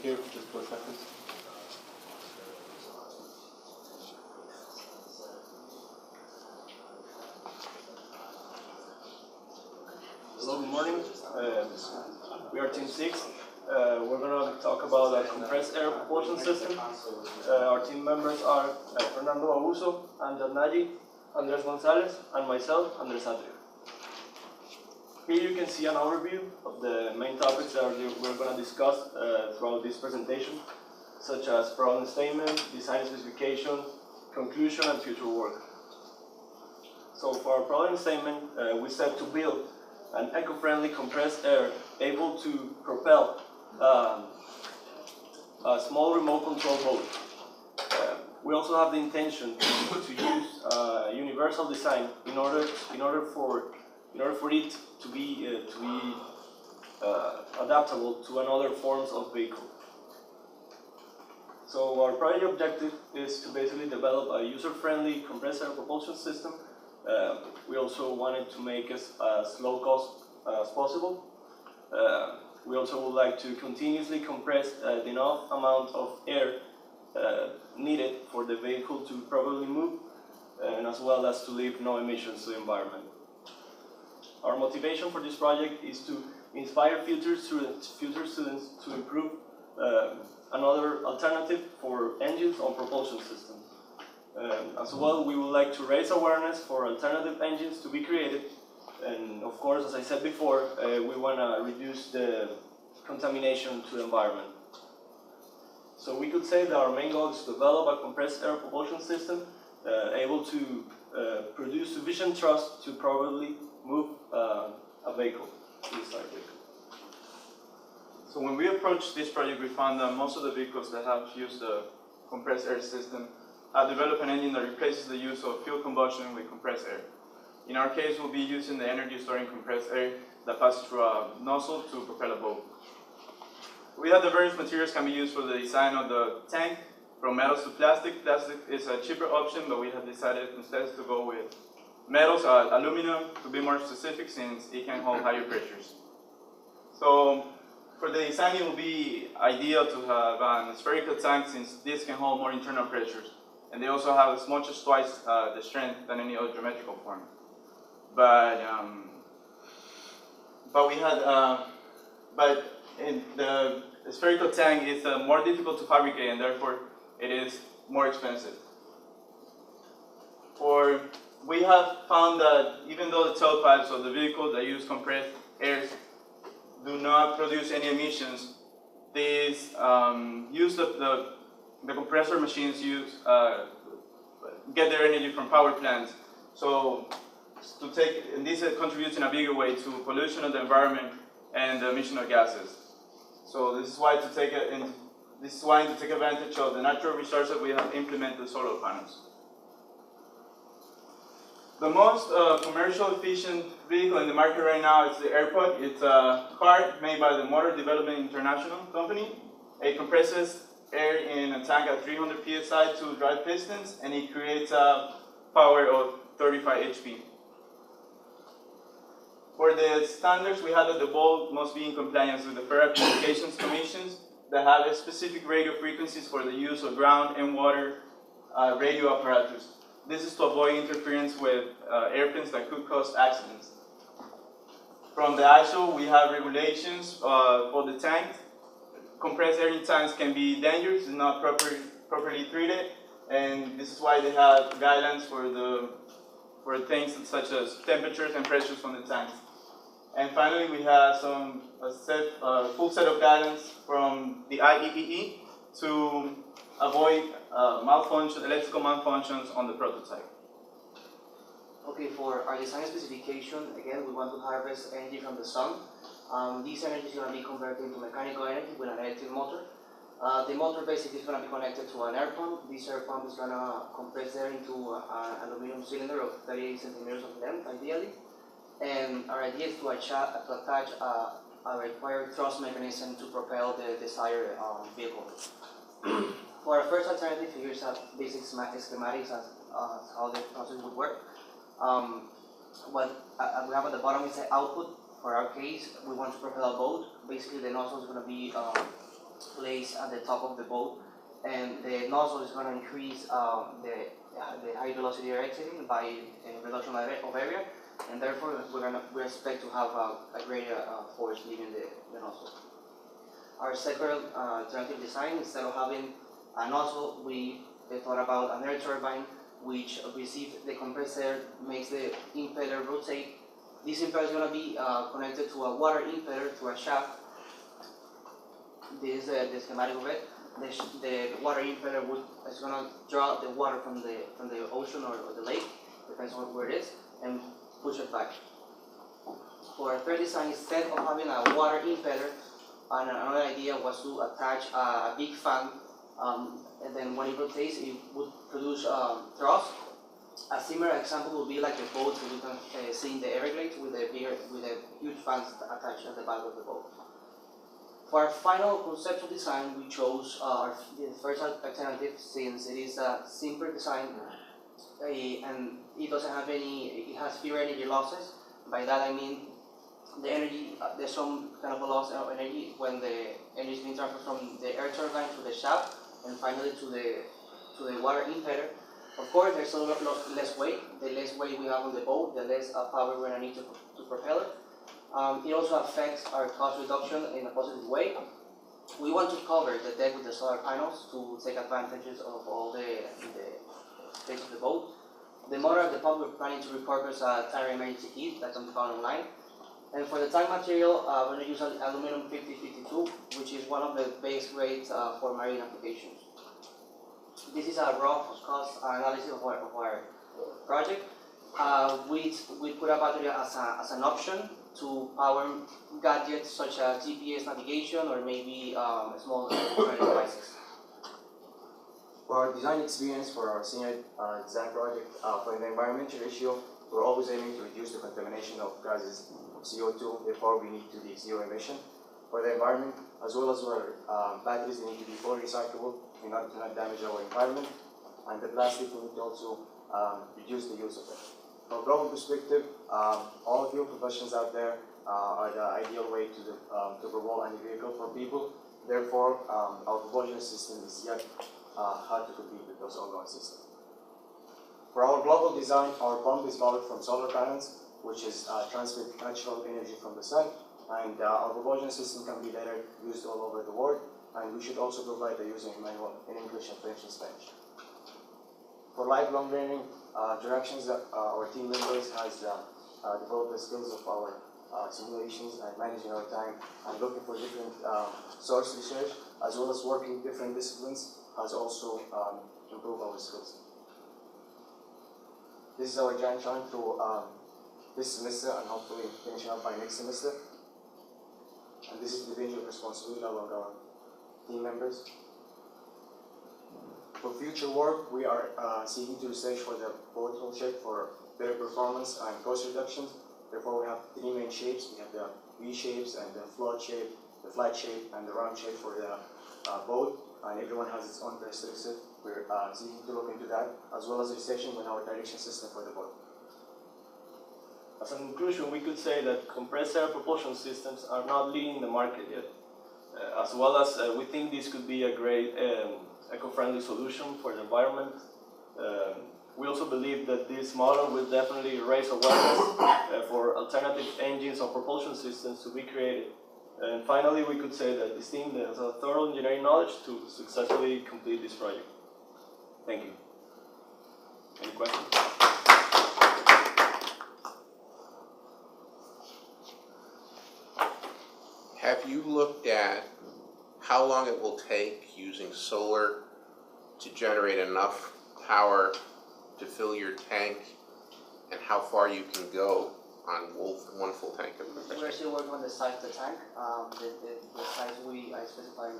here just for a second. Hello, good morning. We are Team 6. We're going to talk about a compressed air propulsion system. Our team members are Fernando, Bavuso, Amjad, Naji, Gonzalez, and myself, Atria. Here you can see an overview of the main topics that we're going to discuss throughout this presentation, such as problem statement, design specification, conclusion, and future work. So for our problem statement, we set to build an eco-friendly compressed air able to propel a small remote control boat. We also have the intention to use universal design in order for it to be adaptable to another forms of vehicle. So our project objective is to basically develop a user-friendly compressed air propulsion system. We also wanted to make it as low cost as possible. We also would like to continuously compress the enough amount of air needed for the vehicle to properly move, and as well as to leave no emissions to the environment. Our motivation for this project is to inspire future students to improve another alternative for engines on propulsion systems. As well, we would like to raise awareness for alternative engines to be created, and of course, as I said before, we want to reduce the contamination to the environment. So we could say that our main goal is to develop a compressed air propulsion system able to produce sufficient thrust to properly move a vehicle, desired vehicle. So when we approached this project, we found that most of the vehicles that have used the compressed air system have developed an engine that replaces the use of fuel combustion with compressed air. In our case, we'll be using the energy storing compressed air that passes through a nozzle to propel a boat. We have the various materials can be used for the design of the tank, from metals to plastic. Plastic is a cheaper option, but we have decided instead to go with metals, aluminum, to be more specific, since it can hold higher pressures. So for the design, it will be ideal to have a spherical tank, since this can hold more internal pressures. And they also have as much as twice the strength than any other geometrical form. But the spherical tank is more difficult to fabricate, and therefore it is more expensive. We have found that even though the tailpipes of the vehicle that use compressed air do not produce any emissions, these the compressor machines get their energy from power plants. So this contributes in a bigger way to pollution of the environment and the emission of gases. So this is why to take advantage of the natural resources, we have implemented solar panels. The most commercial efficient vehicle in the market right now is the AirPod. It's a car made by the Motor Development International company. It compresses air in a tank at 300 psi to drive pistons, and it creates a power of 35 HP. For the standards, we have that the boat must be in compliance with the Federal Communications Commissions that have specific radio frequencies for the use of ground and water radio apparatus. This is to avoid interference with airplanes that could cause accidents. From the ISO, we have regulations for the tank. Compressed air in tanks can be dangerous if not properly treated, and this is why they have guidelines for things such as temperatures and pressures from the tanks. And finally, we have a full set of guidelines from the IAB to avoid electrical malfunctions on the prototype. Okay, for our design specification, again, we want to harvest energy from the sun. This energy is going to be converted into mechanical energy with an electric motor. The motor basically is going to be connected to an air pump. This air pump is going to compress air into an aluminum cylinder of 30 centimeters of length, ideally. And our idea is to attach a required thrust mechanism to propel the desired vehicle. For our first alternative, here's a basic schematics as how the process would work. What we have at the bottom is the output. For our case, we want to propel a boat. Basically, the nozzle is going to be placed at the top of the boat, and the nozzle is going to increase the high velocity you're exiting by a reduction of area, and therefore we expect to have a greater force leaving the nozzle. Our second alternative design, instead of having a nozzle, we thought about an air turbine which receives the compressed air, makes the impeller rotate. This impeller is going to be connected to a water impeller through a shaft. This is the schematic of it. The water impeller is going to draw the water from the ocean or the lake, depends on where it is, and push it back. For our third design, instead of having a water impeller, another idea was to attach a big fan, and then when it rotates, it would produce thrust. A similar example would be like the boat that you can see in the Everglades with a huge fans attached at the back of the boat. For our final conceptual design, we chose the first alternative, since it is a simpler design and it doesn't have it has fewer energy losses. By that I mean the energy, there's some kind of a loss of energy when the energy is being transferred from the air turbine to the shaft and finally to the water impeller. Of course, there's a lot less weight. The less weight we have on the boat, the less power we're going to need to propel it. It also affects our cost reduction in a positive way. We want to cover the deck with the solar panels to take advantages of all the space of the boat. The motor at the pump, we're planning to repurpose a tire emergency kit that can be found online. And for the tank material, we're going to use aluminum 5052, which is one of the base grades for marine applications. This is a rough cost analysis of our project. We put a battery as an option to power gadgets such as GPS navigation or maybe small electronic devices. For our design experience for our senior design project, for the environmental issue, we're always aiming to reduce the contamination of gases of CO2, therefore we need to be zero emission. For the environment, as well as our batteries, they need to be fully recyclable in order to not damage our environment. And the plastic, we need to also reduce the use of it. From a global perspective, all fuel combustions out there are the ideal way to propel any vehicle for people. Therefore, our propulsion system is yet hard to compete with those ongoing systems. For our global design, our pump is powered from solar panels, which is transmit natural energy from the sun, and our propulsion system can be better used all over the world, and we should also provide the user manual in English and French and Spanish. For lifelong learning directions, our team members has developed the skills of our simulations and managing our time and looking for different source research, as well as working with different disciplines, has also improved our skills. This is our giant challenge through this semester and hopefully finishing up by next semester. And this is the individual responsibility among our team members. For future work, we are seeking to research for the vertical shape for better performance and cost reductions. Therefore, we have three main shapes. We have the V shapes and the float shape, the flat shape, and the round shape for the boat. And everyone has its own characteristic. We're seeking to look into that, as well as researching on our direction system for the boat. As a conclusion, we could say that compressed air propulsion systems are not leading the market yet. As well as we think this could be a great eco-friendly solution for the environment. We also believe that this model will definitely raise awareness for alternative engines or propulsion systems to be created. And finally, we could say that this team has a thorough engineering knowledge to successfully complete this project. Thank you. Any questions? Have you looked at how long it will take using solar to generate enough power to fill your tank, and how far you can go on one full tank of compressed We're air? still working on the size of the tank. The size I specified in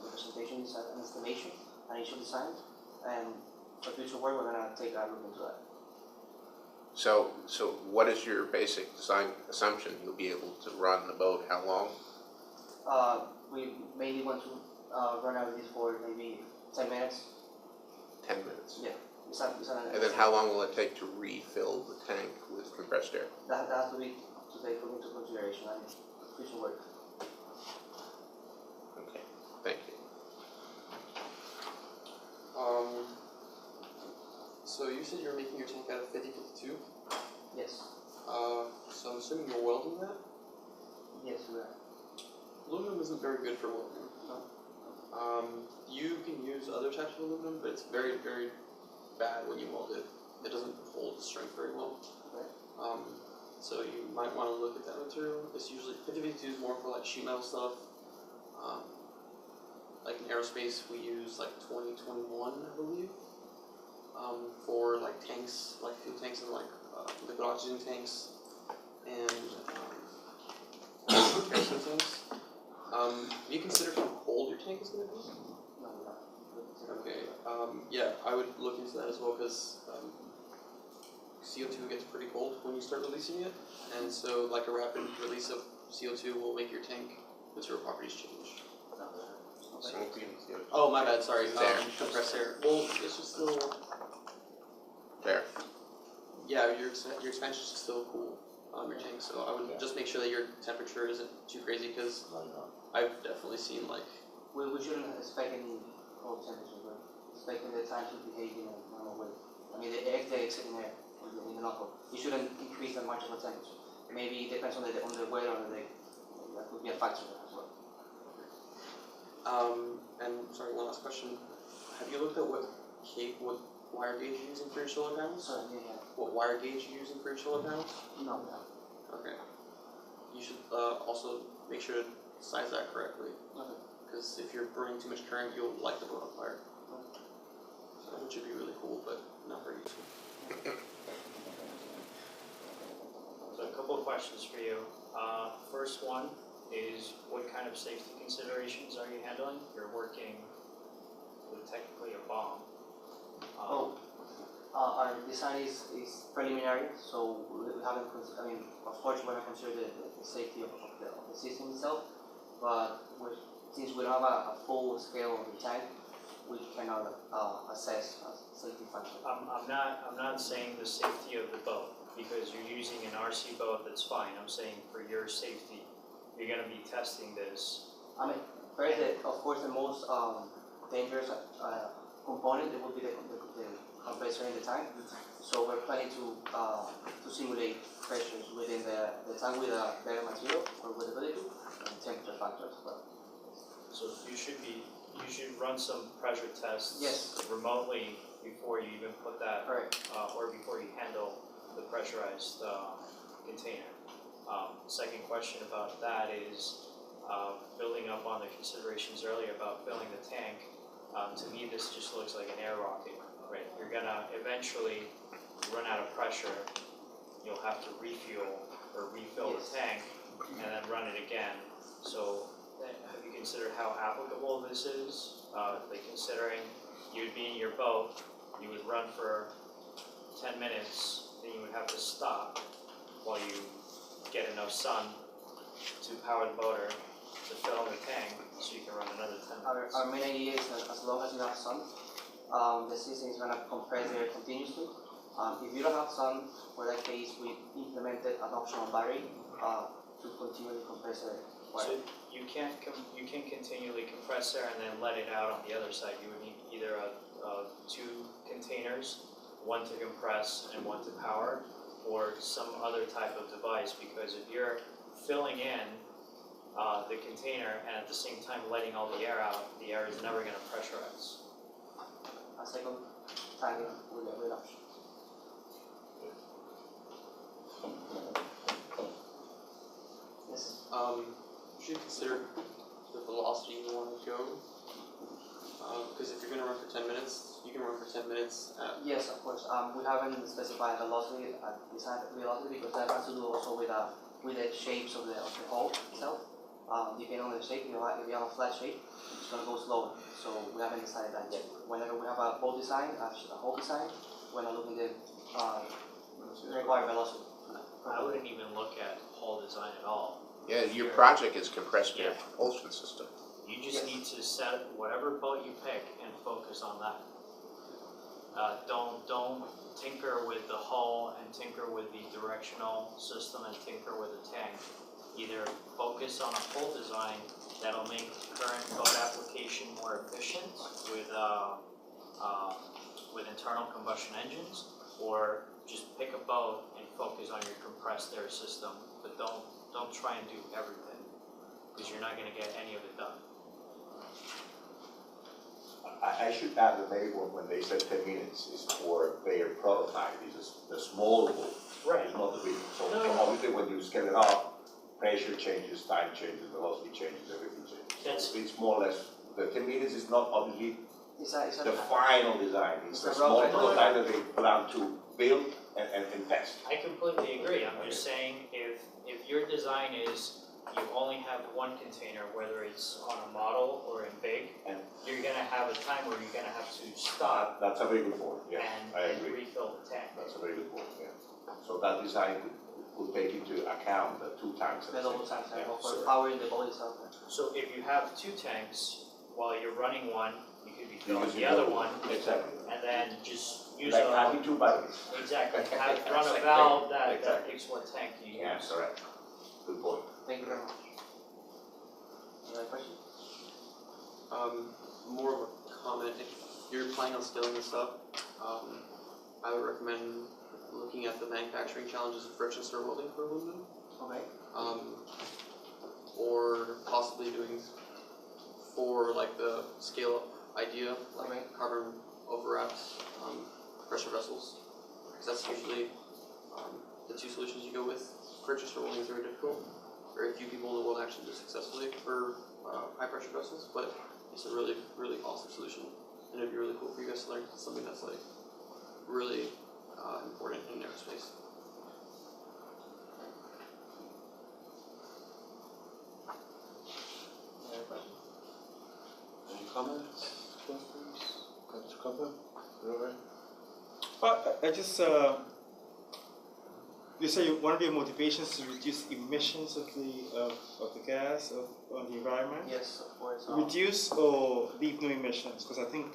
the presentation is an estimation, an initial design, and for future work we're going to take a look into that. So what is your basic design assumption? You'll be able to run the boat how long? We mainly want to run out of this for maybe 10 minutes. 10 minutes. Yeah. And then how long will it take to refill the tank with compressed air? That has to be take into consideration and future work. Okay, thank So you said you're making your tank out of 5052? Yes. So I'm assuming you're welding that? Yes, we are. Aluminum isn't very good for welding. No. You can use other types of aluminum, but it's very, very bad when you weld it. It doesn't hold the strength very well. Okay. So you might want to look at that material. It's usually 5052 is more for like sheet metal stuff. Like in aerospace, we use like 2021, I believe, for like tanks, like fuel tanks and like liquid oxygen tanks and kerosene tanks. You consider how cold your tank is going to be? No, we don't. Okay. Yeah, I would look into that as well because CO2 gets pretty cold when you start releasing it, and so like a rapid release of CO2 will make your tank material properties change. Oh, my bad. Sorry. Compressed air. Well, it's just still There. yeah. Your expansion is still cool your tank, so I would just make sure that your temperature isn't too crazy because I've definitely seen like We shouldn't expect any cold temperature, but expecting the time to behave in a normal way. I mean, the egg that is in there, in the knuckle, you shouldn't increase that much of a temperature. Maybe it depends on the weather on the day. That could be a factor as well. and sorry, one last question. Have you looked at what wire gauge you're using for your solar panels? So, yeah. What wire gauge you're using for your solar panels? No, no. Okay. You should also make sure to size that correctly. Okay. Because if you're burning too much current, you'll light the boat on fire. Which would be really cool, but not very useful. So a couple of questions for you. First one is, what kind of safety considerations are you handling? You're working with technically a bomb. Our design is preliminary, so we haven't. I mean, of course, we're not considering the safety of the system itself, but since we don't have a full scale of the tank, we cannot assess safety factor. I'm not saying the safety of the boat, because you're using an RC boat, that's fine. I'm saying for your safety, you're going to be testing this. I mean, of course, the most dangerous component it would be the compressor in the tank. So we're planning to simulate pressures within the tank with a better material or weldability and temperature factors as well. So you should run some pressure tests Yes. remotely before you even put that, Correct. or before you handle the pressurized container. Second question about that is, building up on the considerations earlier about filling the tank. To me, this just looks like an air rocket, right? You're gonna eventually run out of pressure. You'll have to refuel or refill Yes. the tank and then run it again. So have you considered how applicable this is? Like considering you'd be in your boat, you would run for 10 minutes, then you would have to stop while you get enough sun to power the motor to fill the tank so you can run another 10 minutes. Our main idea is that as long as you have sun, the system is going to compress air continuously. If you don't have sun, for that case, we implemented an optional battery to continually compress air. So you can't continually compress air and then let it out on the other side. You would need either two containers, one to compress and one to power, or some other type of device, because if you're filling in the container and at the same time letting all the air out, the air is never going to pressurize. A second tank will be a great option. Yes. You should consider the velocity you want to go. Because if you're going to run for 10 minutes, you can run for 10 minutes at... Yes, of course. We haven't specified velocity at design velocity because that has to do also with the shapes of the hull itself. Depending on the shape, if you have a flat shape, it's going to go slower. So we haven't decided that yet. Whenever we have a boat design, a hull design, we're not looking at require velocity. I wouldn't even look at hull design at all. Yeah, your project is compressed air propulsion system. You just need to set whatever boat you pick and focus on that. Don't tinker with the hull and tinker with the directional system and tinker with the tank. Either focus on a hull design that'll make current boat application more efficient with with internal combustion engines, or just pick a boat and focus on your compressed air system, but don't try and do everything, because you're not going to get any of it done. I should add that maybe when they said 10 minutes is for their prototype, it's the small boat. Right. It's not the big. So No. obviously when you scale it up, pressure changes, time changes, velocity changes, everything changes. That's- So it's more or less, the 10 minutes is not obviously It's a the final design. It's It's the a small rough prototype that they plan to build and test. I completely agree. I'm just saying if your design is you only have one container, whether it's on a model or in big, And- you're gonna have a time where you're gonna have to stop That's a very good point, yeah, I and agree. refill the tank. That's a very good point, yeah. So that design could take into account the 2 tanks. at the the double same tank time. cycle Yeah, for so- powering the boat itself. So if you have 2 tanks, while you're running one, you could be You filling use the it other for- one, Exactly. and then just use Like a, having 2 batteries. exactly, run a Exactly. valve that Exactly. picks what tank you use. Yeah, correct. Good point. Thank you very much. Any other questions? More of a comment, if you're planning on scaling this up, I would recommend looking at the manufacturing challenges of friction stir welding for aluminum. Okay. Or possibly doing for like the scale up idea, like Okay. carbon overwraps, pressure vessels. Because that's usually the 2 solutions you go with. Friction stir welding is very difficult. Very few people in the world actually do successfully for high pressure vessels, but it's a really, really awesome solution. And it'd be really cool for you guys to learn something that's like really important in aerospace. Any other questions? Any comments, questions? Mr. Copper? You all right? I just, you say one of your motivations to reduce emissions of the gas on the environment? Yes, of course. Reduce or leave no emissions? Because I think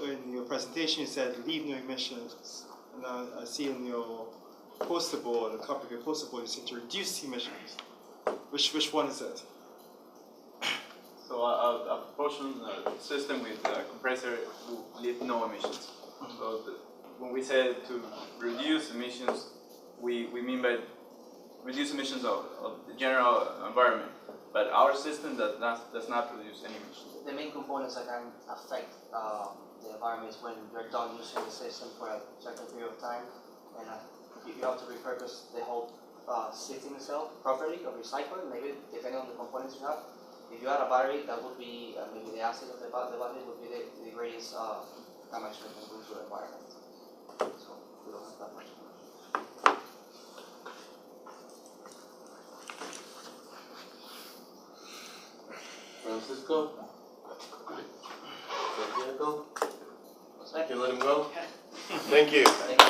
in your presentation you said leave no emissions. And I see in your poster board, a copy of your poster board, you said to reduce emissions. Which one is it? So a propulsion system with a compressor will leave no emissions. So when we say to reduce emissions, we mean by reduce emissions of the general environment. But our system does not produce any emissions. The main components that can affect the environment is when you're done using the system for a certain period of time, and you have to repurpose the whole system itself properly or recycle it, maybe depending on the components you have. If you add a battery, that would be maybe the acid of the battery would be the greatest damage that can do to the environment. So we don't have that much. Francisco? Santiago? What's that? You let him go? Thank you. Thank you.